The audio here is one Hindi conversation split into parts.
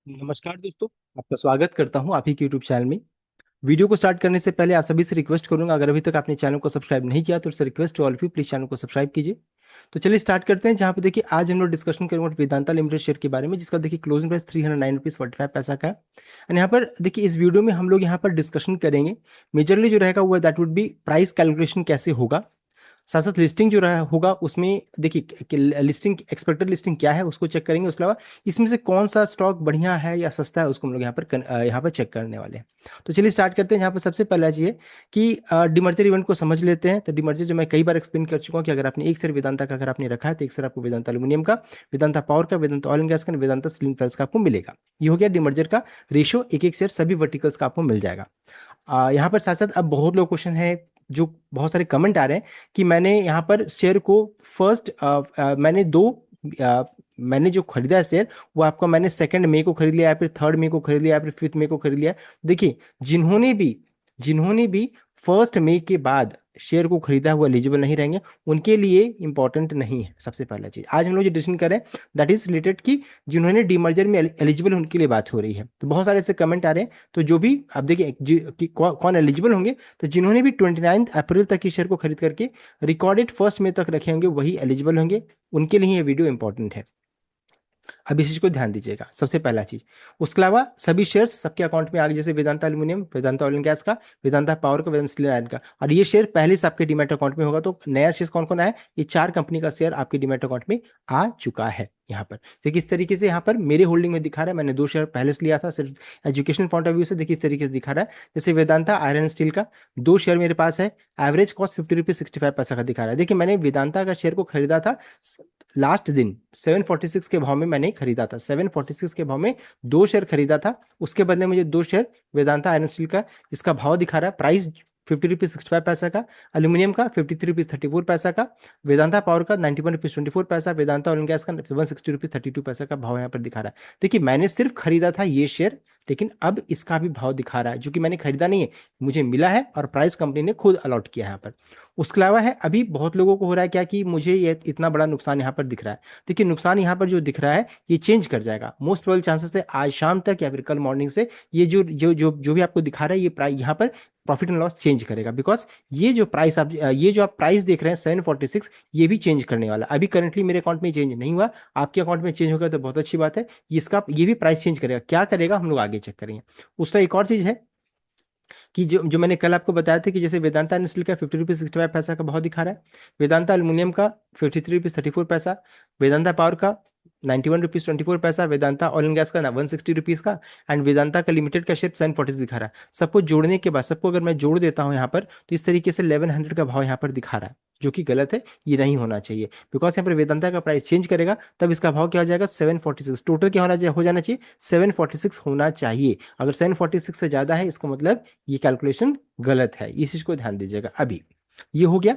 नमस्कार दोस्तों। आपका स्वागत करता हूं आप ही के यूट्यूब चैनल में। वीडियो को स्टार्ट करने से पहले आप सभी से रिक्वेस्ट करूंगा, अगर अभी तक आपने चैनल को सब्सक्राइब नहीं किया तो request to all of you, please channel को सब्सक्राइब कीजिए। तो चलिए स्टार्ट करते हैं। जहां पे देखिए आज हम लोग डिस्कशन करेंगे वेदांता लिमिटेड शेयर के बारे में, जिसका देखिए क्लोजिंग प्राइस 309 रुपीज 45 पैसा का है। एंड यहाँ पर देखिए इस वीडियो में हम लोग यहाँ पर डिस्कशन करेंगे, मेजरली जो रहेगा वो that would be price calculation कैसे होगा। साथ साथ लिस्टिंग जो रहा होगा उसमें देखिए लिस्टिंग एक्सपेक्टेड लिस्टिंग क्या है उसको चेक करेंगे। उसके अलावा इसमें से कौन सा स्टॉक बढ़िया है या सस्ता है उसको हम लोग यहाँ पर चेक करने वाले हैं। तो चलिए स्टार्ट करते हैं। यहाँ पर सबसे पहला चीज़ है कि डिमर्जर इवेंट को समझ लेते हैं। तो डिमर्जर जो मैं कई बार एक्सप्लेन कर चुका हूँ कि अगर आपने एक शेयर वेदांता का अगर आपने रखा है तो एक शेयर आपको वेदांता एल्यूमिनियम का, वेदांता पावर का, वेदांता ऑयल एंड गैस का, वेदांता स्टील प्लस का आपको मिलेगा। ये हो गया डिमर्जर का रेशियो, एक एक शेयर सभी वर्टिकल्स का आपको मिल जाएगा। यहाँ पर साथ साथ अब बहुत लोग क्वेश्चन है, जो बहुत सारे कमेंट आ रहे हैं कि मैंने यहाँ पर शेयर को फर्स्ट मैंने दो अ, मैंने जो खरीदा है शेयर वो आपका मैंने 2 मई को खरीद लिया या फिर 3 मई को खरीद लिया या फिर 5 मई को खरीद लिया। देखिए जिन्होंने भी 1 मई के बाद शेयर को खरीदा हुआ एलिजिबल नहीं रहेंगे, उनके लिए इंपॉर्टेंट नहीं है। सबसे पहला चीज आज हम लोग जो डिस्कशन करें दैट इज रिलेटेड कि जिन्होंने डीमर्जर में एलिजिबल उनके लिए बात हो रही है। तो बहुत सारे ऐसे कमेंट आ रहे हैं, तो जो भी आप देखिए कि कौन एलिजिबल होंगे, तो जिन्होंने भी 29 अप्रैल तक की शेयर को खरीद करके रिकॉर्डेड 1 मई तक रखे होंगे वही एलिजिबल होंगे, उनके लिए ये वीडियो इंपॉर्टेंट है। अब इस चीज को ध्यान दीजिएगा, सबसे पहला चीज। उसके अलावा सभी शेयर्स सबके अकाउंट में आ गए, जैसे Vedanta aluminium, Vedanta oil and gas का, वेदांता पावर का, वेदांता स्टील आयरन का। और ये शेयर पहले से आपके डीमैट अकाउंट में होगा। तो नया शेयर कौन कौन आया, ये 4 कंपनी का शेयर आपके डीमैट अकाउंट में आ चुका है। यहाँ पर देखिए इस तरीके से यहाँ पर मेरे होल्डिंग में दिखा रहा है, मैंने 2 शेयर पहले से लिया था सिर्फ एजुकेशनल पॉइंट ऑफ व्यू से। देखिए इस तरीके से दिखा रहा है, जैसे वेदांता आयरन स्टील का 2 शेयर मेरे पास है, एवरेज कॉस्ट 50 रुपीज 65 पैसा का दिखा रहा है। देखिए मैंने वेदांता का शेयर को खरीदा था लास्ट दिन 746 के भाव में मैंने खरीदा था, 746 के भाव में 2 शेयर खरीदा था। उसके बदले मुझे 2 शेयर वेदांता आयरन स्टील का, इसका भाव दिखा रहा है प्राइस 50 रुपीज 65 पैसा का, एल्यूमिनियम का 53 रुपीज 34 पैसा का, वेदांता पावर का 91 रुपीज 24 पैसा, वेदांता ऑयल एंड गैस का 160 रुपीज 32 पैसा का भाव यहाँ पर दिखा रहा है। देखिए मैंने सिर्फ खरीदा था ये शेयर, लेकिन अब इसका भी भाव दिखा रहा है, जो कि मैंने खरीदा नहीं है, मुझे मिला है और प्राइस कंपनी ने खुद अलॉट किया है यहाँ पर। उसके अलावा है अभी बहुत लोगों को हो रहा है क्या कि मुझे ये इतना बड़ा नुकसान यहाँ पर दिख रहा है। देखिए नुकसान यहाँ पर जो दिख रहा है ये चेंज कर जाएगा, मोस्ट प्रोबेबल चांसेस है आज शाम तक या फिर कल मॉर्निंग से ये जो भी आपको दिखा रहा है ये प्राइस यहाँ पर प्रॉफिट एंड लॉस चेंज करेगा। बिकॉज ये जो आप प्राइस देख रहे हैं 746, ये भी चेंज करने वाला। अभी करंटली मेरे अकाउंट में चेंज नहीं हुआ, आपके अकाउंट में चेंज होगा तो बहुत अच्छी बात है। ये भी प्राइस चेंज करेगा, क्या करेगा हम लोग आगे चेक करेंगे। उसका एक और चीज है कि जो मैंने कल आपको बताया था कि जैसे वेदांता स्टील का 50 रुपीज 65 पैसा का भाव दिखा रहा है, वेदांता एल्यूमिनियम का 53 रुपीज 34 पैसा, वेदांता पावर का 91 रुपीज 24 पैसा, वेदांता ऑयल एंड गैस का 160 रुपीज का, एंड वेदांता का लिमिटेड का शेयर 740 दिखा रहा है। सबको जोड़ने के बाद सबको अगर मैं जोड़ देता हूं यहाँ पर, तो इस तरीके से 1100 का भाव यहाँ पर दिखा रहा है, जो कि गलत है, ये नहीं होना चाहिए। बिकॉज यहाँ पर वेदांता का प्राइस चेंज करेगा तब इसका भाव क्या हो जाएगा 746, टोटल क्या हो जाना चाहिए 746 होना चाहिए। अगर 746 से ज्यादा है इसका मतलब ये कैलकुलेशन गलत है, इस चीज को ध्यान दीजिएगा। अभी ये हो गया।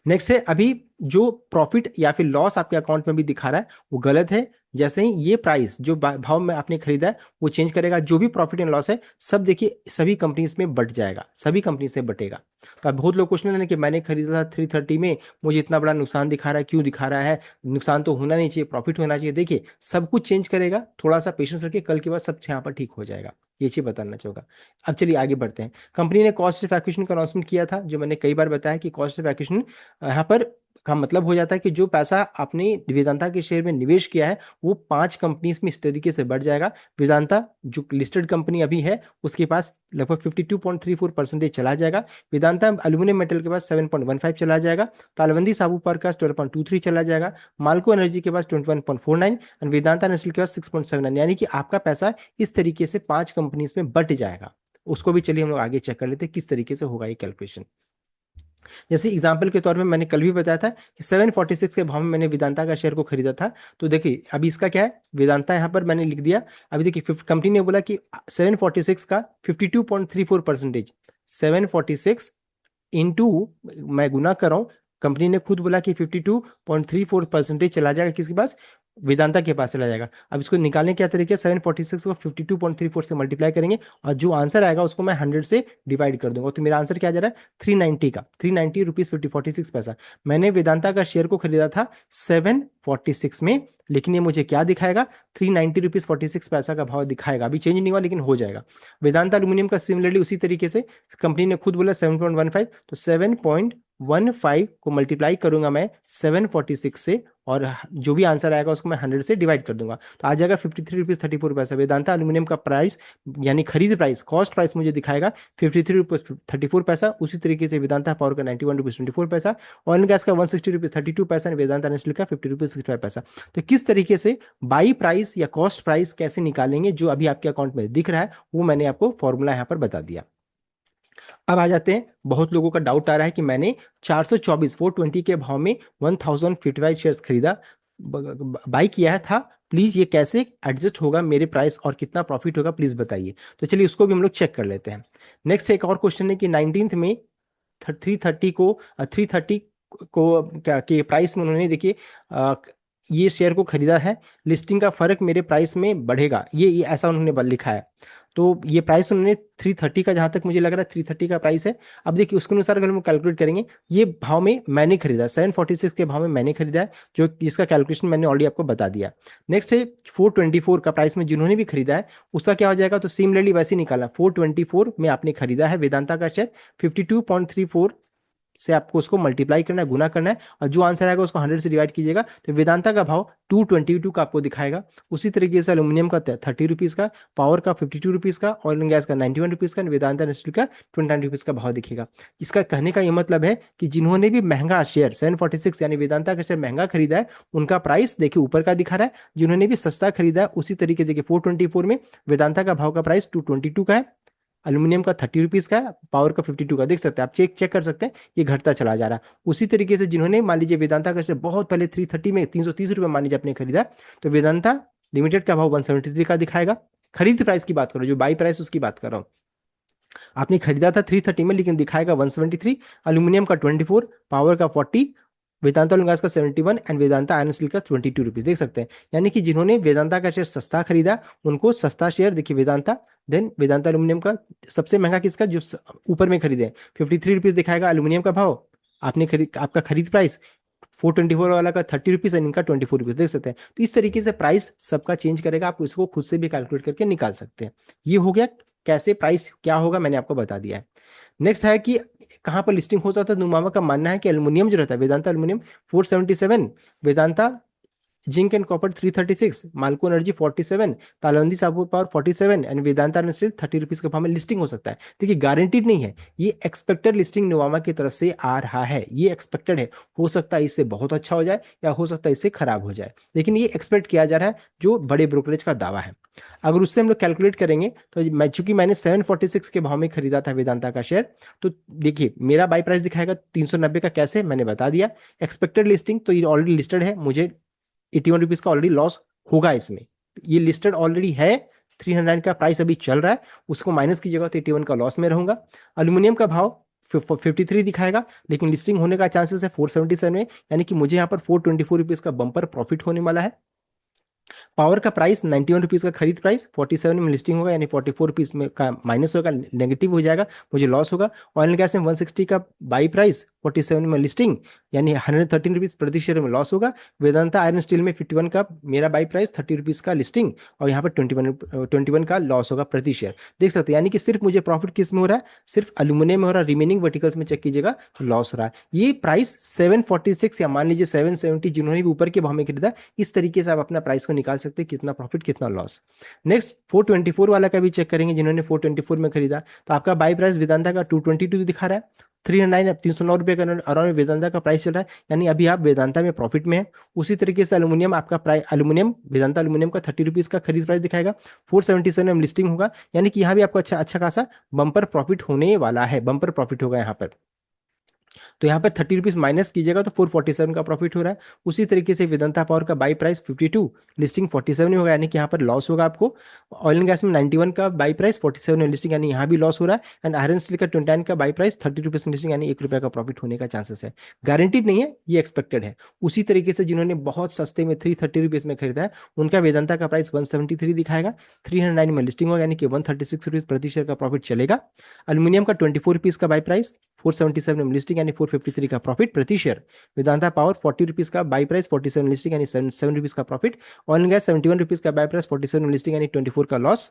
नेक्स्ट है अभी जो प्रॉफिट या फिर लॉस आपके अकाउंट में भी दिखा रहा है वो गलत है। जैसे ही ये प्राइस जो भाव में आपने खरीदा है वो चेंज करेगा, जो भी प्रॉफिट एंड लॉस है सब देखिए सभी कंपनीज में बट जाएगा, सभी कंपनी से बटेगा। तो अब बहुत लोग क्वेश्चन है कि मैंने खरीदा था 330 में, मुझे इतना बड़ा नुकसान दिखा रहा है, क्यों दिखा रहा है, नुकसान तो होना नहीं चाहिए, प्रॉफिट होना चाहिए। देखिए सब कुछ चेंज करेगा, थोड़ा सा पेशेंस रखिए, कल के बाद सब यहाँ पर ठीक हो जाएगा, ये चीज बताना चाहूंगा। अब चलिए आगे बढ़ते हैं। कंपनी ने कॉस्ट ऑफ एक्विजिशन का अनाउंसमेंट किया था, जो मैंने कई बार बताया कि कॉस्ट ऑफ एक्विजिशन यहाँ पर का मतलब हो जाता है कि जो पैसा आपने वेदांता के शेयर में निवेश किया है वो 5 कंपनीज में इस तरीके से बढ़ जाएगा। वेदांता जो लिस्टेड कंपनी अभी है उसके पास लगभग 52.34% चला जाएगा, वेदांता एल्यूमिनियम मेटल के पास 7.15 चला जाएगा, तालबंदी साबू पावर का 12.23 चला जाएगा, माल्को एनर्जी के पास 21.49 एंड वेदांता नेस्टल के पास 6.79, यानी कि आपका पैसा इस तरीके से 5 कंपनीज में बट जाएगा। उसको भी चलिए हम लोग आगे चेक कर लेते हैं किस तरीके से होगा ये कैलकुलेशन। जैसे एग्जाम्पल के तौर पे मैंने कल भी बताया था कि 746 के भाव में मैंने वेदांता का शेयर को खरीदा था। तो देखिए अभी इसका क्या है, वेदांता यहाँ पर मैंने लिख दिया। अभी देखिए कंपनी ने बोला कि 746 का 52.34%, 746 इंटू मैं गुना कर रहा हूँ कंपनी ने खुद बोला कि 52.34% चला जाएगा, किसके पास? वेदांता के पास चला जाएगा। अब इसको निकालने क्या तरीके, 746 को 52.34 से मल्टीप्लाई करेंगे और जो आंसर आएगा उसको मैं 100 से डिवाइड कर दूंगा। तो मेरा आंसर क्या जा रहा है? 390 का, 390 रुपीज 46 पैसा। मैंने वेदांता का शेयर को खरीदा था 746 में, लेकिन ये मुझे क्या दिखाएगा? 390 रुपीज 46 पैसा का भाव दिखाएगा। अभी चेंज नहीं हुआ लेकिन हो जाएगा। वेदांता एल्यूमिनियम का सिमिलरली उसी तरीके से कंपनी ने खुद बोला 7.15, तो 7.15 को मल्टीप्लाई करूंगा मैं 746 से, और जो भी आंसर आएगा उसको मैं 100 से डिवाइड कर दूंगा, तो आ जाएगा 53 रुपीज 34 पैसा। वेदांता एल्यूमिनियम का प्राइस यानी खरीद प्राइस, कॉस्ट प्राइस मुझे दिखाएगा 53 रुपीज 34 पैसा। उसी तरीके से वेदांता पावर का 91 रुपीज 24 पैसा, ऑयल गैस का 160 रुपीज 32 पैसा, वेदांता नेस्टल का 50 रुपीज 65 पैसा। तो किस तरीके से बाई प्राइस या कॉस्ट प्राइस कैसे निकालेंगे, जो अभी आपके अकाउंट में दिख रहा है, वो मैंने आपको फॉर्मूला यहाँ पर बता दिया। अब आ जाते हैं, बहुत लोगों का डाउट आ रहा है कि मैंने 420 के भाव में 1055 शेयर्स खरीदा, बाई किया है था, प्लीज ये कैसे एडजस्ट होगा मेरे प्राइस और कितना प्रॉफिट होगा, प्लीज बताइए। तो चलिए उसको भी हम लोग चेक कर लेते हैं। नेक्स्ट एक और क्वेश्चन है कि 19 में 330 को क्या के प्राइस में उन्होंने, देखिए ये शेयर को खरीदा है, लिस्टिंग का फर्क मेरे प्राइस में बढ़ेगा, ये ऐसा उन्होंने लिखा है। तो ये प्राइस उन्होंने 330 का, जहां तक मुझे लग रहा है 330 का प्राइस है। अब देखिए उसके अनुसार अगर हम कैलकुलेट करेंगे, ये भाव में मैंने खरीदा 746 के भाव में मैंने खरीदा है, जो इसका कैलकुलेशन मैंने ऑलरेडी आपको बता दिया। नेक्स्ट है 424 का प्राइस में जिन्होंने भी खरीदा है उसका क्या हो जाएगा, तो सिमिलरली वैसे ही निकालना, 424 में आपने खरीदा है वेदांता का शेयर, 52.34 से आपको उसको मल्टीप्लाई करना है, गुना करना है, और जो आंसर आएगा उसको 100 से डिवाइड कीजिएगा, तो वेदांता का भाव 222 का आपको दिखाएगा। उसी तरीके से एल्यूमिनियम का 30 रुपीज का, पावर का 52 रुपीज का, ऑयल एंड गैस का 91 रुपीज का, वेदांता इंडस्ट्री का 29 रुपीज का भाव दिखेगा। इसका कहने का ये मतलब है कि जिन्होंने भी महंगा शेयर 746 यानी वेदांता का शेयर महंगा खरीदा है, उनका प्राइस देखिए ऊपर का दिखा रहा है। जिन्होंने भी सस्ता खरीदा है उसी तरीके से 424 में वेदांता का भाव का प्राइस 222 का है, एल्यूमिनियम का 30 रुपीज का, पावर का 52 का, देख सकते हैं आप, चेक कर सकते हैं, ये घटता चला जा रहा है। उसी तरीके से जिन्होंने मान लीजिए वेदांता का शेयर बहुत पहले 330 में 330 रुपये मान लीजिए आपने खरीदा, तो वेदांता लिमिटेड का भाव 173 का दिखाएगा। खरीद प्राइस की बात करो, जो बाई प्राइस उसकी बात कर रहा हूँ, आपने खरीदा था 330 में लेकिन दिखाएगा 173, एल्यूमिनियम का 24, पावर का 40, वेदांता ऑयल गैस का 71 एंड वेदांता आयरन स्टील का 22 रुपीज, देख सकते हैं। यानी कि जिन्होंने वेदांता का शेयर सस्ता खरीदा उनको सस्ता शेयर, देखिए वेदांता, देन वेदांता एल्यूमिनियम का सबसे महंगा किसका, जो ऊपर में खरीदे 53 रुपीज दिखाएगा एल्यूमिनियम का भाव, आपने खरीद आपका खरीद प्राइस 424 वाला का 30 रुपीज एंड इनका 24 रुपीज, देख सकते हैं। तो इस तरीके से प्राइस सबका चेंज करेगा, आप इसको खुद से भी कैलकुलेट करके निकाल सकते हैं। ये हो गया कैसे प्राइस क्या होगा, मैंने आपको बता दिया है। नेक्स्ट है कि कहां पर लिस्टिंग हो सकता है। नुमामा का मानना है कि एल्यूमिनियम जो रहता है, Vedanta aluminium 477, Vedanta zinc and copper 336, Malco energy 47, Talwandi Sabo power 47 and Vedanta steel 30 rupees के भाव में लिस्टिंग हो सकता है। देखिए गारंटीड नहीं है, ये एक्सपेक्टेड लिस्टिंग नोवामा की तरफ से आ रहा है, ये एक्सपेक्टेड है, हो सकता है इससे बहुत अच्छा हो जाए या हो सकता है इससे खराब हो जाए, लेकिन ये एक्सपेक्ट किया जा रहा है, जो बड़े ब्रोकरेज का दावा है। अगर उससे हम लोग कैलकुलेट करेंगे तो चूंकि मैंने 746 के भाव में खरीदा था वेदांता का शेयर, तो देखिए मेरा बाई प्राइस दिखाएगा 390 का, कैसे मैंने बता दिया। एक्सपेक्टेड लिस्टिंग तो ये ऑलरेडी लिस्टेड है, मुझे 81 रुपीज का ऑलरेडी लॉस होगा इसमें, ये लिस्टेड ऑलरेडी है, 309 का प्राइस अभी चल रहा है, उसको माइनस कीजिएगा तो 81 का लॉस में रहूंगा। एल्यूमिनियम का भाव 53 दिखाएगा, लेकिन लिस्टिंग होने का चांसेस है 477 में, यानी कि मुझे यहाँ पर 424 रुपीज का बम्पर प्रॉफिट होने वाला है। पावर का प्राइस 91 रुपीज का खरीद प्राइस, 47 में लिस्टिंग होगा, यानी 44 रुपीज में का माइनस होगा, नेगेटिव हो जाएगा, मुझे लॉस होगा। ऑयल गैस में 160 का बाई प्राइस, 47 में लिस्टिंग, यानी 113 रुपीज प्रति शेयर में लॉस होगा। वेदांता आयरन स्टील में 51 का मेरा बाई प्राइस, 30 रुपीज का लिस्टिंग, और यहाँ पर 21 का लॉस होगा प्रति शेयर, देख सकते हैं। यानी कि सिर्फ मुझे प्रॉफिट किस में हो रहा है, सिर्फ एल्यूमिनियम में हो रहा है, रिमेनिंग वर्टिकल्स में चेक कीजिएगा लॉस हो रहा है। ये प्राइस 746 या मान लीजिए 770 जिन्होंने भी ऊपर के भाव में खरीदा, इस तरीके से आप अपना प्राइस को निकाल सकते हैं, कितना प्रॉफिट कितना लॉस। नेक्स्ट 424 वाला का भी चेक करेंगे, जिन्होंने 424 में खरीदा, तो आपका बाई प्राइस वेदांता का 222 दिखा रहा है, 309 309 रुपये का अराउंड वेदांता का प्राइस चल रहा है, यानी अभी आप वेदांता में प्रॉफिट में है। उसी तरीके से एल्यूमिनियम आपका प्राइस, एल्यूमिनियम वेदांता एल्यूमिनियम का 30 रुपीज का खरीद प्राइस दिखाएगा, 477 में लिस्टिंग होगा, यानी कि यहाँ भी आपको अच्छा अच्छा खासा बम्पर प्रॉफिट होने वाला है, बम्पर प्रॉफिट होगा यहाँ पर। तो यहाँ पर 30 रुपीज माइनस कीजिएगा तो 447 का प्रॉफिट हो रहा है। उसी तरीके से वेदांता पावर का बाई प्राइस 52, लिस्टिंग 47 होगा, यानी कि यहाँ पर लॉस होगा आपको। ऑयल एंड गैस में 91 का बाई प्राइस 47 में लिस्टिंग, यानी यहाँ भी लॉस हो रहा है। एंड आयरन स्टील का 29 का बाई प्राइस 30 रुपीज लिस्टिंग, यानी 1 रुपये का प्रॉफिट होने का चांसेस है। गारंटीड नहीं है, ये एक्सपेक्टेड है। उसी तरीके से जिन्होंने बहुत सस्ते में 330 रुपीज में खरीदा है, उनका वेदांता का प्राइस 173 दिखाएगा, 309 में लिस्टिंग होगा, यानी कि 136 रुपीज प्रति शेयर का प्रॉफिट चलेगा। अल्यूमिनियम का 24 रुपीज का बाई प्राइस, 477 में लिस्टिंग, यानी 453 का प्रॉफिट प्रति शेयर। वेदांता पावर 40 रुपीज का बाई प्राइस, 47 लिस्टिंग, यानी 7 रुपीज का profit. Oil and gas 71 rupees का बाई प्राइस, 47 में लिस्टिंग, यानी 24 का लॉस।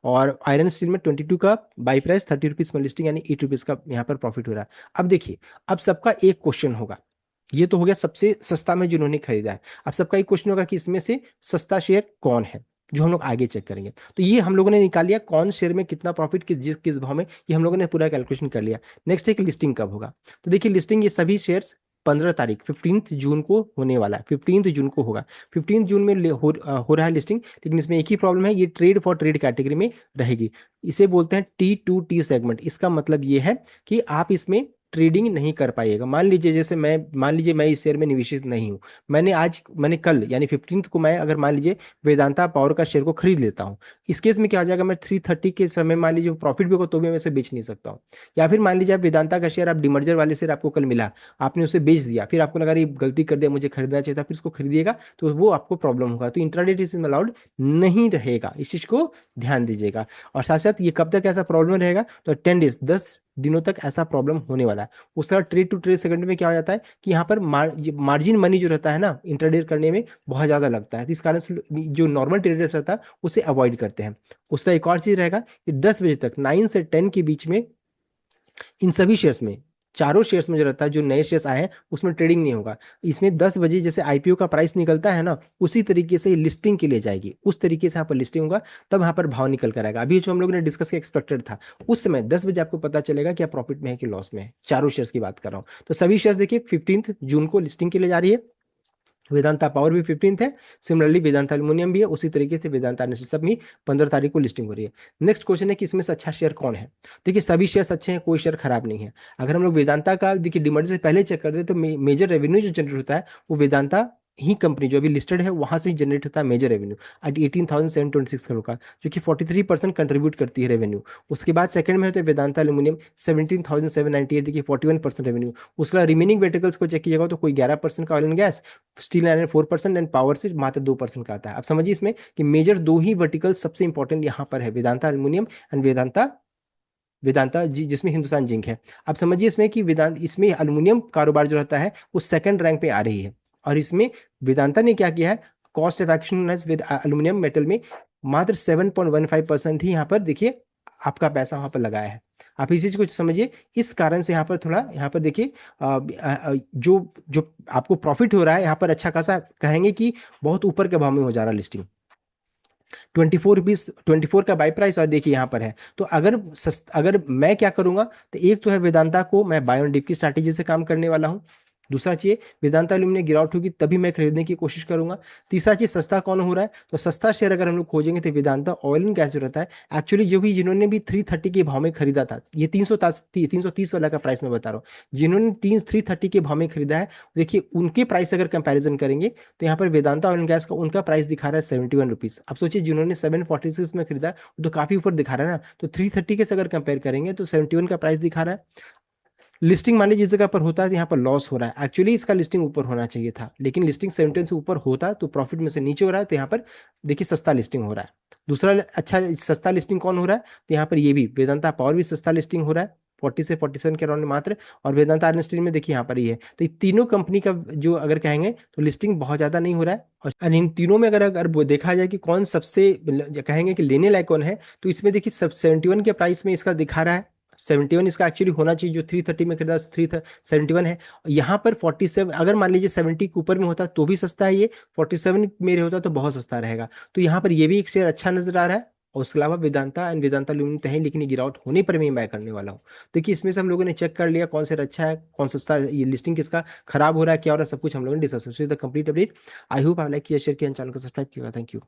और आयरन स्टील में 22 का बाई प्राइस, 30 रुपीज में लिस्टिंग, यानी 8 रुपीज का यहाँ पर प्रॉफिट हो रहा है। अब देखिए, अब सबका एक क्वेश्चन होगा, ये तो हो गया सबसे सस्ता में जिन्होंने खरीदा है। अब सबका एक क्वेश्चन होगा कि इसमें से सस्ता शेयर कौन है, जो हम लोग आगे चेक करेंगे। तो ये हम लोगों ने निकाल लिया कौन शेयर में कितना प्रॉफिट किस भाव में, ये हम लोगों ने पूरा कैलकुलेशन कर लिया। नेक्स्ट है कि लिस्टिंग कब होगा। तो देखिए लिस्टिंग, ये सभी शेयर्स 15 तारीख 15 जून को होने वाला है, 15 जून को होगा। 15 जून में हो रहा है लिस्टिंग। लेकिन इसमें एक ही प्रॉब्लम है, ये ट्रेड फॉर ट्रेड कैटेगरी में रहेगी। इसे बोलते हैं T2T सेगमेंट। इसका मतलब ये है कि आप इसमें ट्रेडिंग नहीं कर पाइएगा। मान लीजिए जैसे मान लीजिए मैं इस शेयर में निवेशित नहीं हूं, मैंने कल यानी 15 को मैं अगर मान लीजिए वेदांता पावर का शेयर को खरीद लेता हूं, इस केस में क्या हो जाएगा, मैं 330 के समय मान लीजिए प्रॉफिट भी होगा तो भी मैं इसे बेच नहीं सकता हूं। या फिर मान लीजिए आप वेदांता का शेयर, आप डिमर्जर वाले शेयर आपको कल मिला, आपने उसे बेच दिया, फिर आपको लगा ये गलती कर दिया, मुझे खरीदना चाहिए था, फिर उसको खरीदिएगा तो वो आपको प्रॉब्लम होगा। तो इंट्राडे ट्रेडिंग अलाउड नहीं रहेगा, इस चीज को ध्यान दीजिएगा। और साथ साथ ये कब तक ऐसा प्रॉब्लम रहेगा, तो 10 डेज 10 दिनों तक ऐसा प्रॉब्लम होने वाला है। उसका ट्रेड टू ट्रेड सेकंड में क्या हो जाता है कि यहाँ पर मार्जिन मनी जो रहता है ना इंट्राडे करने में बहुत ज्यादा लगता है, तो इस कारण से जो नॉर्मल ट्रेडर्स रहता है उसे अवॉइड करते हैं। उसका एक और चीज रहेगा कि 10 बजे तक 9 से 10 के बीच में इन सभी शेयर्स में, चारों शेयर्स में जो रहता है, जो नए शेयर्स आए हैं उसमें ट्रेडिंग नहीं होगा। इसमें 10 बजे जैसे आईपीओ का प्राइस निकलता है ना, उसी तरीके से लिस्टिंग के लिए जाएगी, उस तरीके से यहाँ पर लिस्टिंग होगा, तब यहाँ पर भाव निकल कर आएगा। अभी जो हम लोगों ने डिस्कस किया एक्सपेक्टेड था, उस समय 10 बजे आपको पता चलेगा कि आप प्रॉफिट में है कि लॉस में है। चारों शेयर्स की बात कर रहा हूँ। तो सभी शेयर्स देखिए 15 जून को लिस्टिंग के लिए जा रही है। वेदांता पावर भी 15 है, सिमिलरली वेदांता एल्युमिनियम भी है, उसी तरीके से वेदांता इंडस्ट्री सब भी 15 तारीख को लिस्टिंग हो रही है। नेक्स्ट क्वेश्चन है कि इसमें से अच्छा शेयर कौन है। देखिए सभी शेयर्स अच्छे हैं, कोई शेयर खराब नहीं है। अगर हम लोग वेदांता का देखिए डिमर्जर से पहले चेक कर दे तो मेजर रेवेन्यू जो जनरेट होता है वो वेदांता ही कंपनी जो अभी लिस्टेड है वहां से जनरेट होता है मेजर रेवेन्यू, 18,726 करोड़ का, जो कि 43% कंट्रीब्यूट करती है रेवेन्यू। उसके बाद सेकंड में होता है वेदांता एल्यूमिनियम 17,798, देखिए 41% रेवेन्यू। उसका रिमेनिंग वर्टिकल्स को चेक कीजिएगा तो कोई 11% का oil and gas, steel and 4% and power से मात्र 2% का आता है। अब समझिए इसमें कि मेजर दो ही वर्टिकल सबसे इंपॉर्टेंट यहाँ पर है, वेदांता एल्यूमिनियम एंड वेदांता वेदांता जी, जिसमें हिंदुस्तान जिंक है। अब समझिए इसमें कि वेदांत इसमें एल्युमिनियम कारोबार जो रहता है वो सेकंड रैंक पे आ रही है। और इसमें वेदांता ने क्या किया है, cost effectiveness with aluminium metal में मात्र 7.15% ही यहाँ पर देखिए आपका पैसा वहां पर लगाया है। आप इसी चीज को समझिए, इस कारण से यहाँ पर थोड़ा यहाँ पर देखिए जो जो आपको प्रॉफिट हो रहा है यहाँ पर अच्छा खासा कहेंगे कि बहुत ऊपर के भाव में हो जा रहा है लिस्टिंग। 24 रुपीज 24 का बाई प्राइस और देखिए यहाँ पर है। तो अगर मैं क्या करूंगा, तो एक तो है वेदांता को मैं बाय ऑन डिप की स्ट्रैटेजी से काम करने वाला हूँ। दूसरा चीज वेदांता एल्यूमिनियम गिरावट होगी तभी मैं खरीदने की कोशिश करूंगा। तीसरा चीज सस्ता कौन हो रहा है, तो सस्ता शेयर अगर हम लोग खोजेंगे तो वेदांता ऑयल एंड गैस जो रहता है, एक्चुअली जो भी जिन्होंने भी 330 के भाव में खरीदा था, ये 330 वाला का प्राइस मैं बता रहा हूँ, जिन्होंने 330 के भाव में खरीदा है, देखिए उनके प्राइस अगर कंपेरिजन करेंगे तो यहाँ पर वेदांता ऑयल एंड गैस का उनका प्राइस दिखा रहा है 71 रुपीज। अब सोचिए जिन्होंने 746 में खरीदा वो तो काफी ऊपर दिखा रहा है ना, तो 330 के से अगर कंपेयर करेंगे तो 71 का प्राइस दिखा रहा है। लिस्टिंग मान लीजिए जिस जगह पर होता है तो यहाँ पर लॉस हो रहा है, एक्चुअली इसका लिस्टिंग ऊपर होना चाहिए था, लेकिन लिस्टिंग 17 से ऊपर होता तो प्रॉफिट में से नीचे हो रहा है, तो यहाँ पर देखिए सस्ता लिस्टिंग हो रहा है। दूसरा अच्छा सस्ता लिस्टिंग कौन हो रहा है, तो यहाँ पर ये भी वेदांता पावर भी सस्ता लिस्टिंग हो रहा है 40 से 47 के अराउंड मात्र। और वेदांता आयरन स्टील में देखिए यहाँ पर ही है। तो ये तीनों कंपनी का जो अगर कहेंगे तो लिस्टिंग बहुत ज्यादा नहीं हो रहा है। और इन तीनों में अगर अगर वो देखा जाए कि कौन सबसे कहेंगे कि लेने लायक कौन है, तो इसमें देखिए सब 71 के प्राइस में इसका दिखा रहा है 71 इसका एक्चुअली होना चाहिए, जो 330 में खरीदा 371 है। यहाँ पर 47 अगर मान लीजिए 70 के ऊपर में होता तो भी सस्ता है, ये 47 में होता तो बहुत सस्ता रहेगा। तो यहाँ पर ये भी एक शेयर अच्छा नजर आ रहा है। और उसके अलावा वेदांता एंड वेदांता एल्यूमिनियम तो है, लेकिन ये गिरावट होने पर मैं बाय करने वाला हूँ। देखिए इसमें से हम लोगों ने चेक कर लिया कौन शेयर अच्छा है, कौन सस्ता है, ये लिस्टिंग किसका खराब हो रहा है, क्या हो रहा है, सब कुछ हम लोगों ने discuss complete update. I hope आप लाइक किया, शेयर किया, चैनल को सब्सक्राइब किया। Thank you.